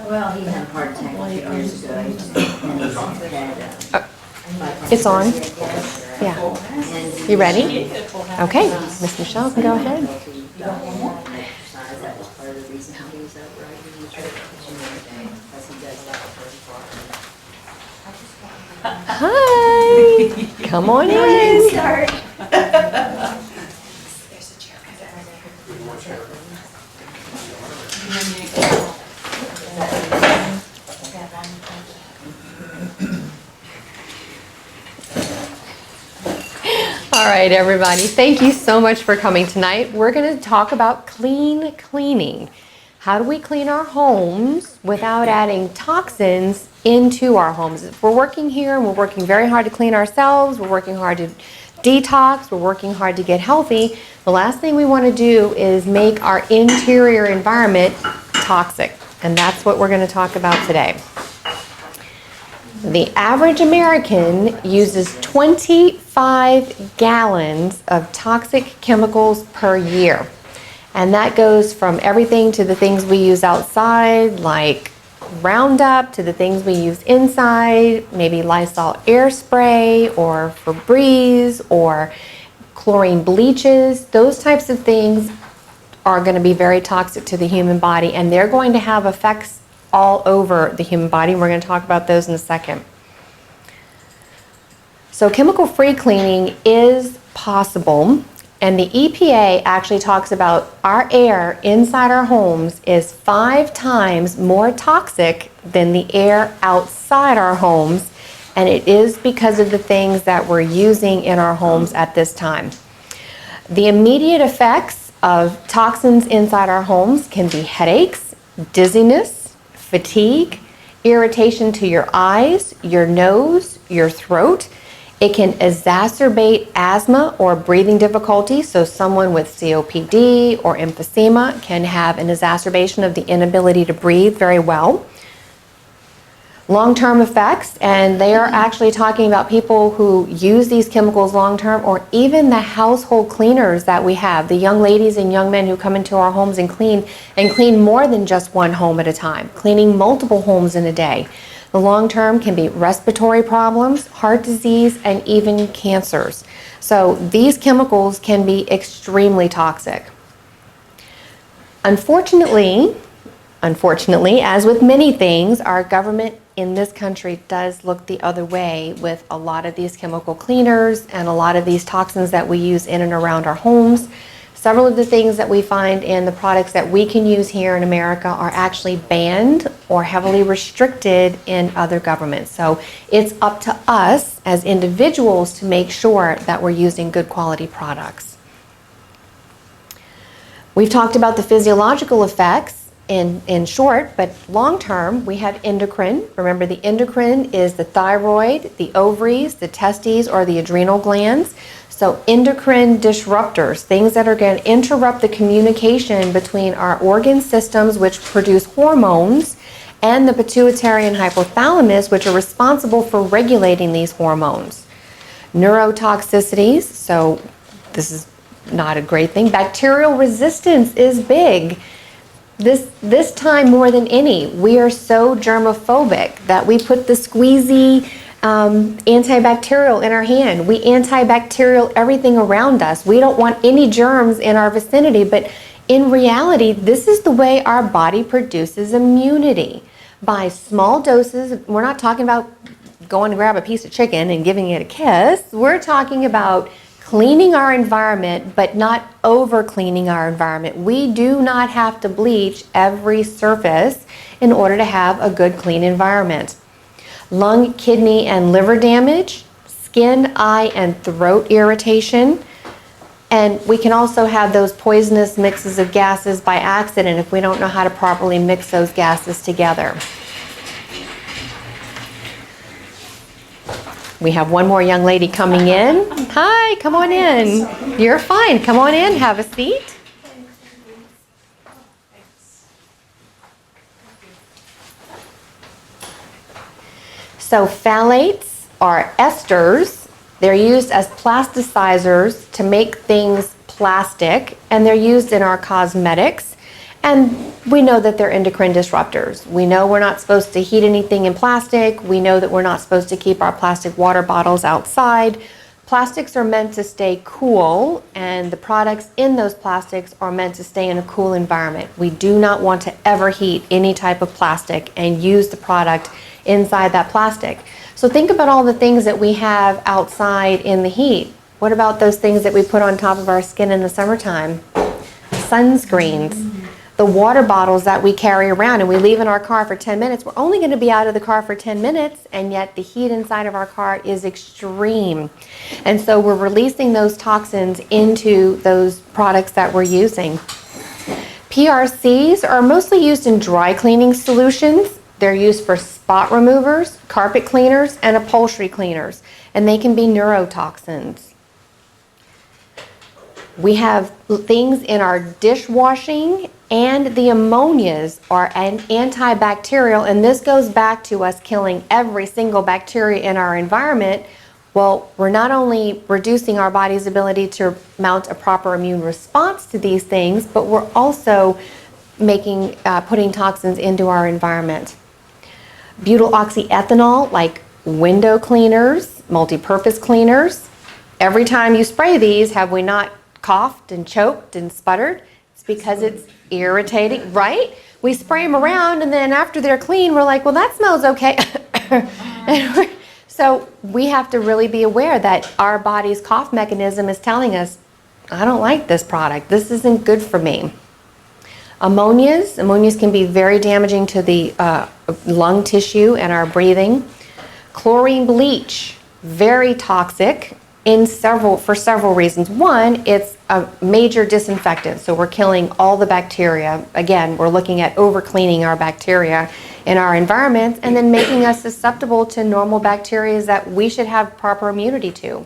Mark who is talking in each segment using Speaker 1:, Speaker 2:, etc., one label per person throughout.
Speaker 1: Well, he had a heart attack a few years ago. And
Speaker 2: It's on. Yeah. You ready? Okay. Miss Michelle can go ahead. Hi. Come on in.
Speaker 1: Start.
Speaker 2: All right, everybody. Thank you so much for coming tonight. We're going to talk about clean cleaning. How do we clean our homes without adding toxins into our homes? If we're working here and we're working very hard to clean ourselves, we're working hard to detox, we're working hard to get healthy, the last thing we want to do is make our interior environment toxic. And that's what we're going to talk about today. The average American uses 25 gallons of toxic chemicals per year. And that goes from everything to the things we use outside, like Roundup, to the things we use inside, maybe Lysol air spray or Febreze or chlorine bleaches. Those types of things are going to be very toxic to the human body, and they're going to have effects all over the human body. We're going to talk about those in a second. So chemical-free cleaning is possible, and the EPA actually talks about our air inside our homes is 5 times more toxic than the air outside our homes, and it is because of the things that we're using in our homes at this time. The immediate effects of toxins inside our homes can be headaches, dizziness, fatigue, irritation to your eyes, your nose, your throat. It can exacerbate asthma or breathing difficulties, so someone with COPD or emphysema can have an exacerbation of the inability to breathe very well. Long-term effects, and they are actually talking about people who use these chemicals long-term, or even the household cleaners that we have, the young ladies and young men who come into our homes and clean more than just one home at a time, cleaning multiple homes in a day. The long-term can be respiratory problems, heart disease, and even cancers. So these chemicals can be extremely toxic. Unfortunately, as with many things, our government in this country does look the other way with a lot of these chemical cleaners and a lot of these toxins that we use in and around our homes. Several of the things that we find in the products that we can use here in America are actually banned or heavily restricted in other governments. So it's up to us as individuals to make sure that we're using good quality products. We've talked about the physiological effects in short, but long term, we have endocrine. Remember, the endocrine is the thyroid, the ovaries, the testes, or the adrenal glands. So endocrine disruptors, things that are going to interrupt the communication between our organ systems, which produce hormones, and the pituitary and hypothalamus, which are responsible for regulating these hormones. Neurotoxicities, so this is not a great thing. Bacterial resistance is big. This time more than any, we are so germophobic that we put the squeezy antibacterial in our hand. We antibacterial everything around us. We don't want any germs in our vicinity, but in reality, this is the way our body produces immunity. By small doses, we're not talking about going to grab a piece of chicken and giving it a kiss. We're talking about cleaning our environment, but not over cleaning our environment. We do not have to bleach every surface in order to have a good, clean environment. Lung, kidney, and liver damage, skin, eye, and throat irritation. And we can also have those poisonous mixes of gases by accident if we don't know how to properly mix those gases together. We have one more young lady coming in. Hi, come on in. You're fine. Come on in, have a seat. So phthalates are esters. They're used as plasticizers to make things plastic, and they're used in our cosmetics. And We know that they're endocrine disruptors. We know we're not supposed to heat anything in plastic. We know that we're not supposed to keep our plastic water bottles outside. Plastics are meant to stay cool, and the products in those plastics are meant to stay in a cool environment. We do not want to ever heat any type of plastic and use the product inside that plastic. So think about all the things that we have outside in the heat. What about those things that we put on top of our skin in the summertime? Sunscreens. The water bottles that we carry around and we leave in our car for 10 minutes, we're only going to be out of the car for 10 minutes, and yet the heat inside of our car is extreme. And so we're releasing those toxins into those products that we're using. PRCs are mostly used in dry cleaning solutions. They're used for spot removers, carpet cleaners, and upholstery cleaners, and they can be neurotoxins. We have things in our dishwashing, and the ammonias are antibacterial, and this goes back to us killing every single bacteria in our environment. Well, we're not only reducing our body's ability to mount a proper immune response to these things, but we're also putting toxins into our environment. Butyl oxyethanol, like window cleaners, multi-purpose cleaners. Every time you spray these, have we not coughed and choked and sputtered? It's because it's irritating, right? We spray them around, and then after they're clean, we're like, well, that smells okay. So we have to really be aware that our body's cough mechanism is telling us, I don't like this product. This isn't good for me. Ammonias can be very damaging to the lung tissue and our breathing. Chlorine bleach, very toxic for several reasons. One, it's a major disinfectant, so we're killing all the bacteria. Again, we're looking at over-cleaning our bacteria in our environment and then making us susceptible to normal bacteria that we should have proper immunity to.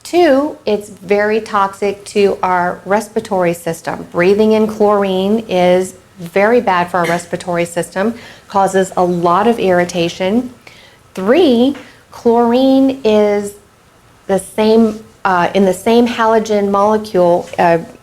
Speaker 2: Two, it's very toxic to our respiratory system. Breathing in chlorine is very bad for our respiratory system, causes a lot of irritation. Three, chlorine is the same in the same halogen molecule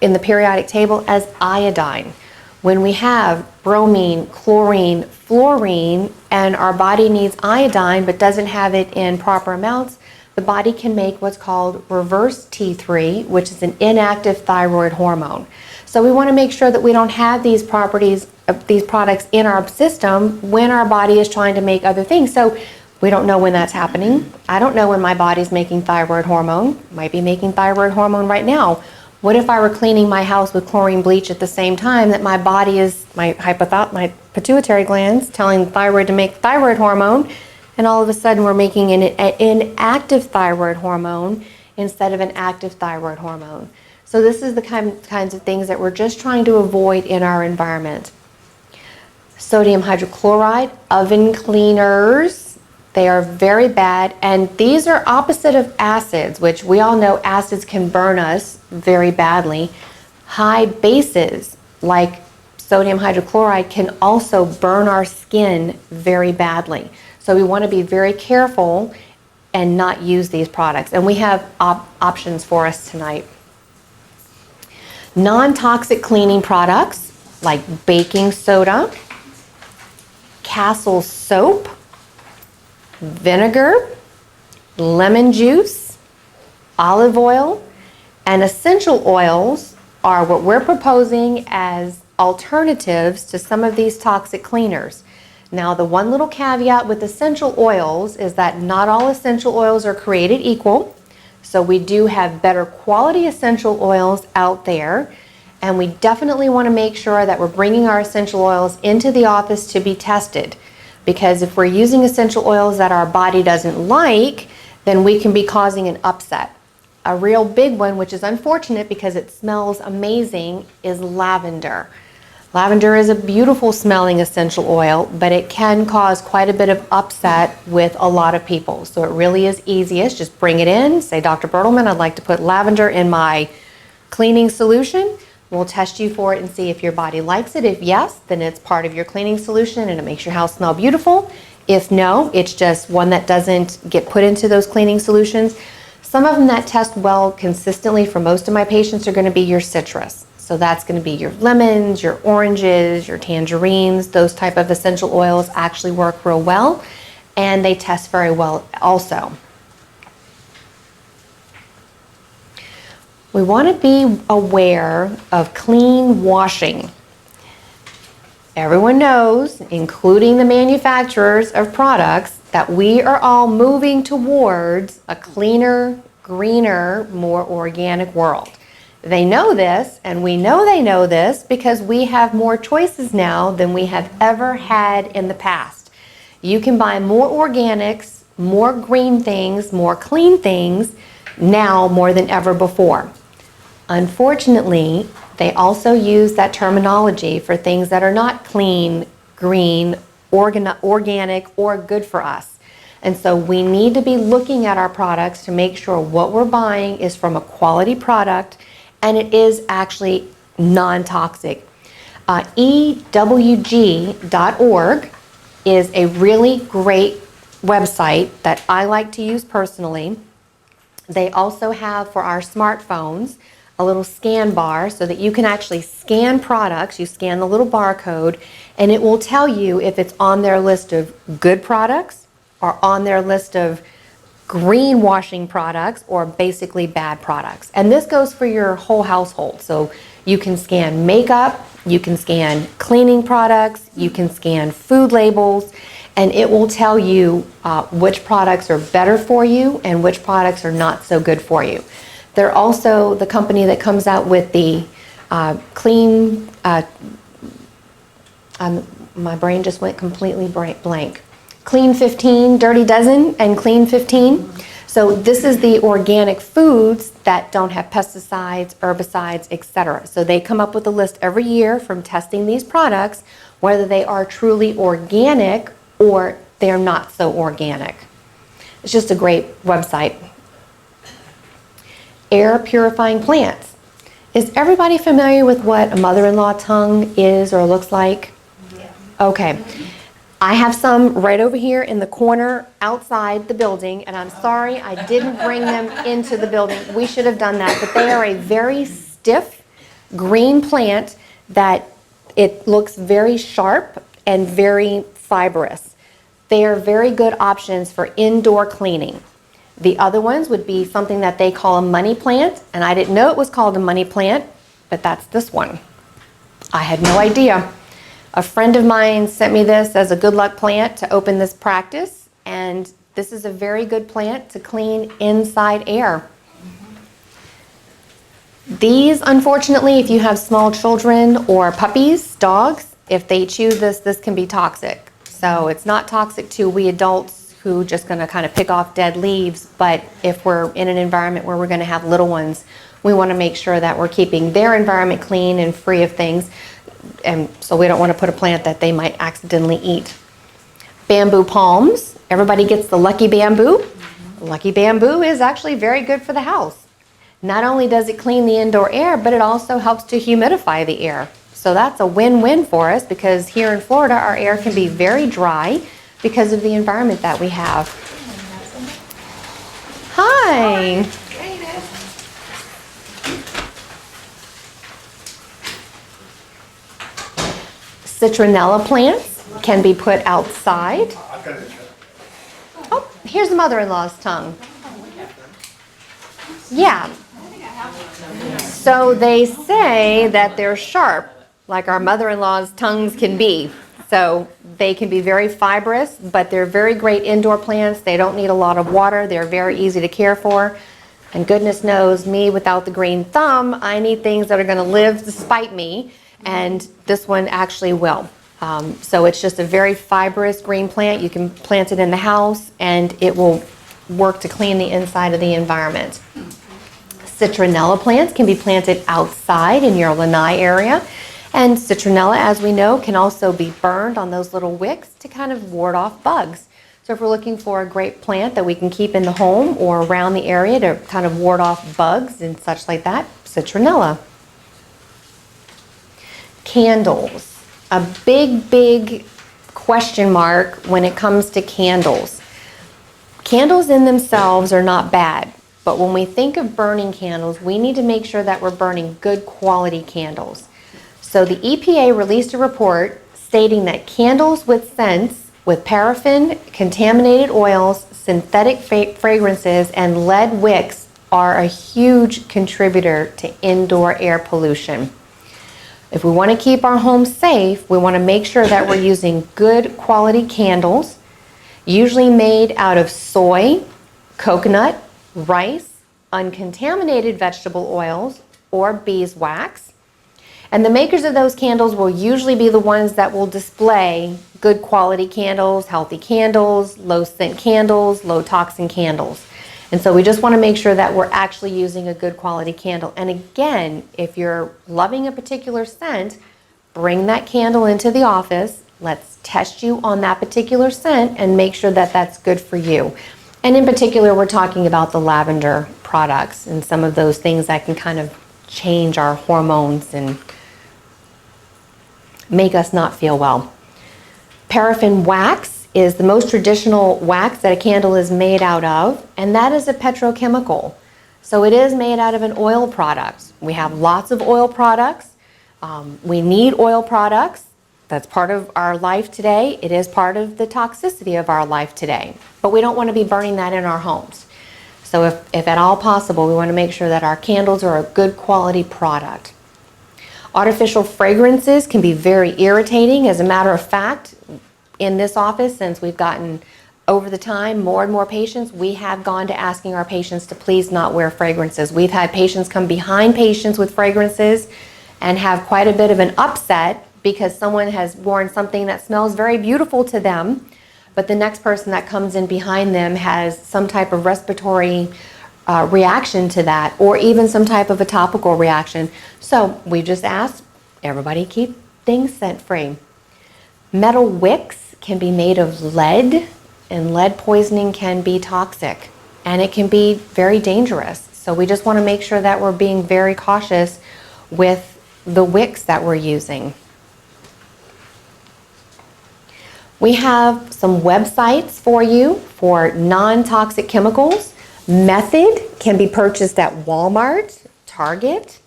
Speaker 2: in the periodic table as iodine. When we have bromine, chlorine, fluorine, and our body needs iodine but doesn't have it in proper amounts, the body can make what's called reverse T3, which is an inactive thyroid hormone. So we want to make sure that we don't have these properties, these products in our system when our body is trying to make other things. So we don't know when that's happening. I don't know when my body's making thyroid hormone. Might be making thyroid hormone right now. What if I were cleaning my house with chlorine bleach at the same time that my body is, my pituitary glands telling the thyroid to make thyroid hormone, and all of a sudden we're making an inactive thyroid hormone instead of an active thyroid hormone. So this is the kinds of things that we're just trying to avoid in our environment. Sodium hydrochloride, oven cleaners, they are very bad, and these are opposite of acids, which we all know acids can burn us very badly. High bases, like sodium hydrochloride, can also burn our skin very badly. So we want to be very careful and not use these products. And we have options for us tonight. Non-toxic cleaning products like baking soda, Castle soap, vinegar, lemon juice, olive oil, and essential oils are what we're proposing as alternatives to some of these toxic cleaners. Now, the one little caveat with essential oils is that not all essential oils are created equal. So we do have better quality essential oils out there, and we definitely want to make sure that we're bringing our essential oils into the office to be tested. Because if we're using essential oils that our body doesn't like, then we can be causing an upset. A real big one, which is unfortunate because it smells amazing, is lavender. Lavender is a beautiful smelling essential oil, but it can cause quite a bit of upset with a lot of people. So it really is easiest, just bring it in, say, Dr. Bertelman, I'd like to put lavender in my cleaning solution. We'll test you for it and see if your body likes it. If yes, then it's part of your cleaning solution and it makes your house smell beautiful. If no, it's just one that doesn't get put into those cleaning solutions. Some of them that test well consistently for most of my patients are going to be your citrus. So that's going to be your lemons, your oranges, your tangerines. Those type of essential oils actually work real well, and they test very well also. We want to be aware of clean washing. Everyone knows, including the manufacturers of products, that we are all moving towards a cleaner, greener, more organic world. They know this, and we know they know this because we have more choices now than we have ever had in the past. You can buy more organics, more green things, more clean things now more than ever before. Unfortunately, they also use that terminology for things that are not clean, green, organic, or good for us. And so we need to be looking at our products to make sure what we're buying is from a quality product and it is actually non-toxic. EWG.org is a really great website that I like to use personally. They also have for our smartphones a little scan bar so that you can actually scan products. You scan the little barcode and it will tell you if it's on their list of good products or on their list of greenwashing products or basically bad products. And this goes for your whole household. So you can scan makeup, you can scan cleaning products, you can scan food labels, and it will tell you which products are better for you and which products are not so good for you. They're also the company that comes out with the clean, my brain just went completely blank. Clean 15, Dirty Dozen, and Clean 15. So this is the organic foods that don't have pesticides, herbicides, etc. So they come up with a list every year from testing these products, whether they are truly organic or they're not so organic. It's just a great website. Air purifying plants. Is everybody familiar with what a mother-in-law tongue is or looks like? Yeah. Okay. I have some right over here in the corner outside the building, and I'm sorry I didn't bring them into the building. We should have done that, but they are a very stiff green plant that it looks very sharp and very fibrous. They are very good options for indoor cleaning. The other ones would be something that they call a money plant, and I didn't know it was called a money plant, but that's this one. I had no idea. A friend of mine sent me this as a good luck plant to open this practice, and this is a very good plant to clean inside air. These, unfortunately, if you have small children or puppies, dogs, if they chew this, this can be toxic. So it's not toxic to we adults who just going to kind of pick off dead leaves, but if we're in an environment where we're going to have little ones, we want to make sure that we're keeping their environment clean and free of things. And so we don't want to put a plant that they might accidentally eat. Bamboo palms. Everybody gets the lucky bamboo. Lucky bamboo is actually very good for the house. Not only does it clean the indoor air, but it also helps to humidify the air. So that's a win-win for us because here in Florida, our air can be very dry because of the environment that we have. Hi. Citronella plants can be put outside. Oh, here's the mother-in-law's tongue. Yeah. So they say that they're sharp, like our mother-in-law's tongues can be. So they can be very fibrous, but they're very great indoor plants. They don't need a lot of water. They're very easy to care for. And goodness knows me, without the green thumb, I need things that are going to live despite me. And this one actually will. So it's just a very fibrous green plant. You can plant it in the house and it will work to clean the inside of the environment. Citronella plants can be planted outside in your lanai area. And citronella, as we know, can also be burned on those little wicks to kind of ward off bugs. So if we're looking for a great plant that we can keep in the home or around the area to kind of ward off bugs and such like that, citronella. Candles. A big question mark when it comes to candles. Candles in themselves are not bad, But when we think of burning candles, we need to make sure that we're burning good quality candles. So the EPA released a report stating that candles with scents with paraffin, contaminated oils, synthetic fragrances, and lead wicks are a huge contributor to indoor air pollution. If we want to keep our homes safe, we want to make sure that we're using good quality candles, usually made out of soy, coconut, rice, uncontaminated vegetable oils, or beeswax. And the makers of those candles will usually be the ones that will display good quality candles, healthy candles, low scent candles, low toxin candles. And so we just want to make sure that we're actually using a good quality candle. And again, if you're loving a particular scent, bring that candle into the office. Let's test you on that particular scent and make sure that that's good for you. And in particular, we're talking about the lavender products and some of those things that can kind of change our hormones and make us not feel well. Paraffin wax is the most traditional wax that a candle is made out of, and that is a petrochemical. So it is made out of an oil product. We have lots of oil products. We need oil products. That's part of our life today. It is part of the toxicity of our life today. But we don't want to be burning that in our homes. So if at all possible, we want to make sure that our candles are a good quality product. Artificial fragrances can be very irritating. As a matter of fact, in this office, since we've gotten over the time more and more patients, we have gone to asking our patients to please not wear fragrances. We've had patients come behind patients with fragrances and have quite a bit of an upset because someone has worn something that smells very beautiful to them, but the next person that comes in behind them has some type of respiratory reaction to that, or even some type of a topical reaction. So we just ask everybody keep things scent free. Metal wicks can be made of lead, and lead poisoning can be toxic, and it can be very dangerous. So we just want to make sure that we're being very cautious with the wicks that we're using. We have some websites for you for non-toxic chemicals. Method can be purchased at Walmart, Target.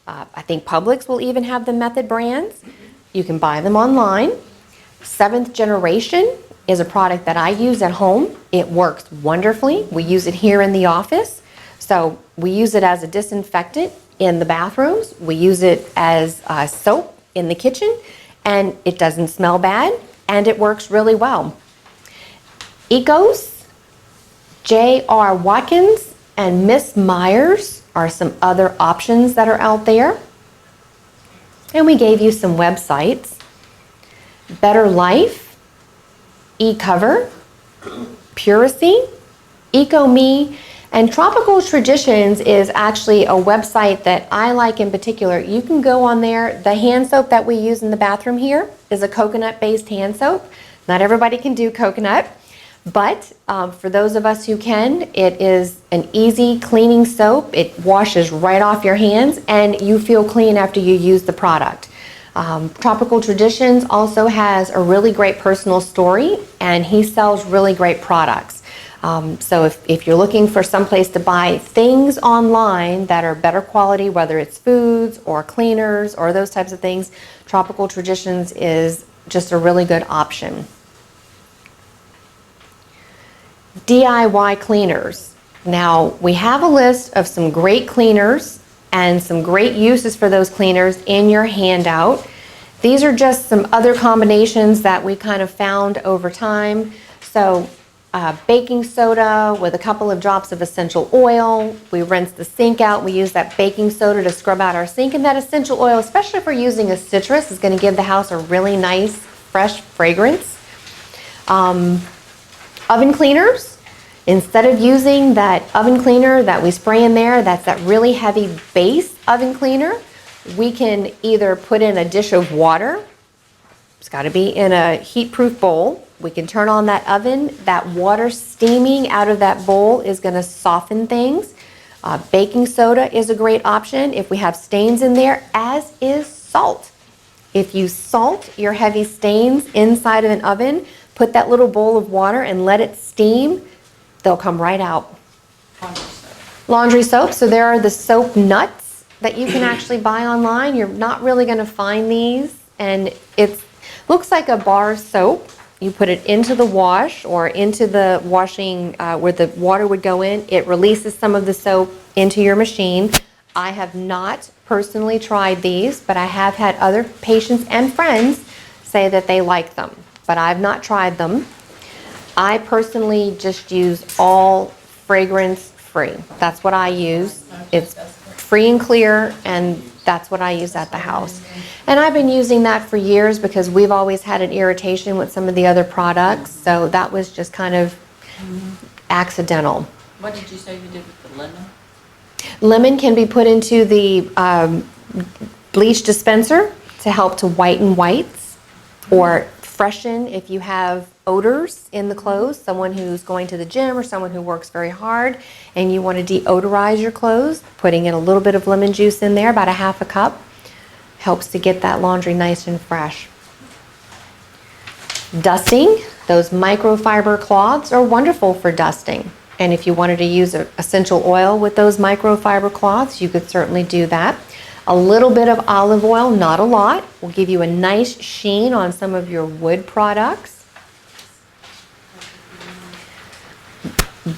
Speaker 2: I think Publix will even have the Method brands. You can buy them online. Seventh Generation is a product that I use at home. It works wonderfully. We use it here in the office. So we use it as a disinfectant in the bathrooms. We use it as soap in the kitchen, and it doesn't smell bad, and it works really well. Ecos, J.R. Watkins, and Miss Myers are some other options that are out there. And we gave you some websites. Better Life, eCover, Puracy, EcoMe, and Tropical Traditions is actually a website that I like in particular. You can go on there. The hand soap that we use in the bathroom here is a coconut-based hand soap. Not everybody can do coconut, but for those of us who can, it is an easy cleaning soap. It washes right off your hands, and you feel clean after you use the product. Tropical Traditions also has a really great personal story, and he sells really great products. So if you're looking for someplace to buy things online that are better quality, whether it's foods or cleaners or those types of things, Tropical Traditions is just a really good option. DIY cleaners. Now, we have a list of some great cleaners and some great uses for those cleaners in your handout. These are just some other combinations that we kind of found over time. So baking soda with a couple of drops of essential oil. We rinse the sink out. We use that baking soda to scrub out our sink. And that essential oil, especially if we're using a citrus, is going to give the house a really nice, fresh fragrance. Oven cleaners. Instead of using that oven cleaner that we spray in there, that's that really heavy base oven cleaner, we can either put in a dish of water. It's got to be in a heat-proof bowl. We can turn on that oven. That water steaming out of that bowl is going to soften things. Baking soda is a great option if we have stains in there, as is salt. If you salt your heavy stains inside of an oven, put that little bowl of water and let it steam, they'll come right out. laundry soap. So there are the soap nuts that you can actually buy online. You're not really going to find these, and it looks like a bar soap. You put it into the wash or into the washing where the water would go in. It releases some of the soap into your machine. I have not personally tried these, but I have had other patients and friends say that they like them, but I've not tried them. I personally just use all fragrance free. That's what I use. It's free and clear, and that's what I use at the house. And I've been using that for years because we've always had an irritation with some of the other products, so that was just kind of accidental.
Speaker 3: What did you say you did with the lemon?
Speaker 2: Lemon can be put into the bleach dispenser to help to whiten whites or freshen if you have odors in the clothes, someone who's going to the gym or someone who works very hard and you want to deodorize your clothes, putting in a little bit of lemon juice in there, about a half a cup, helps to get that laundry nice and fresh. Dusting, those microfiber cloths are wonderful for dusting. And if you wanted to use essential oil with those microfiber cloths, you could certainly do that. A little bit of olive oil, not a lot, will give you a nice sheen on some of your wood products.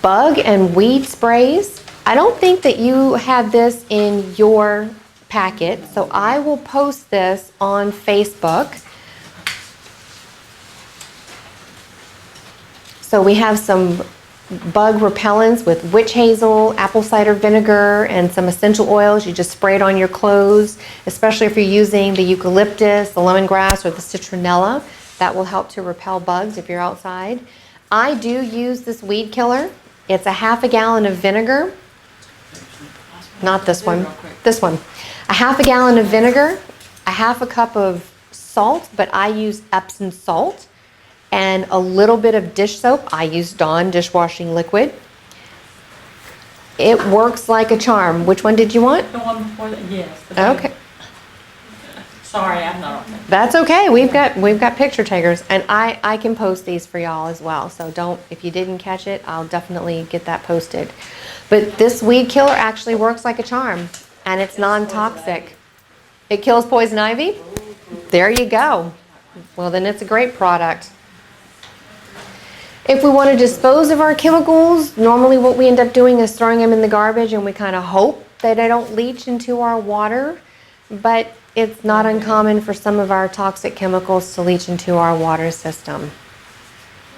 Speaker 2: Bug and weed sprays. I don't think that you have this in your packet, so I will post this on Facebook. So we have some bug repellents with witch hazel, apple cider vinegar, and some essential oils. You just spray it on your clothes, especially if you're using the eucalyptus, the lemongrass, or the citronella. That will help to repel bugs if you're outside. I do use this weed killer. It's a half a gallon of vinegar. Not this one. This one. A half a gallon of vinegar, a half a cup of salt, but I use Epsom salt, and a little bit of dish soap. I use Dawn dishwashing liquid. It works like a charm. Which one did you want?
Speaker 3: The one before that, yes.
Speaker 2: Okay.
Speaker 3: Sorry, I'm not on that.
Speaker 2: That's okay. We've got picture takers, and I can post these for y'all as well. So don't, if you didn't catch it, I'll definitely get that posted. But this weed killer actually works like a charm, and it's non-toxic. It kills poison ivy? There you go. Well, then it's a great product. If we want to dispose of our chemicals, normally what we end up doing is throwing them in the garbage, and we kind of hope that they don't leach into our water. But it's not uncommon for some of our toxic chemicals to leach into our water system.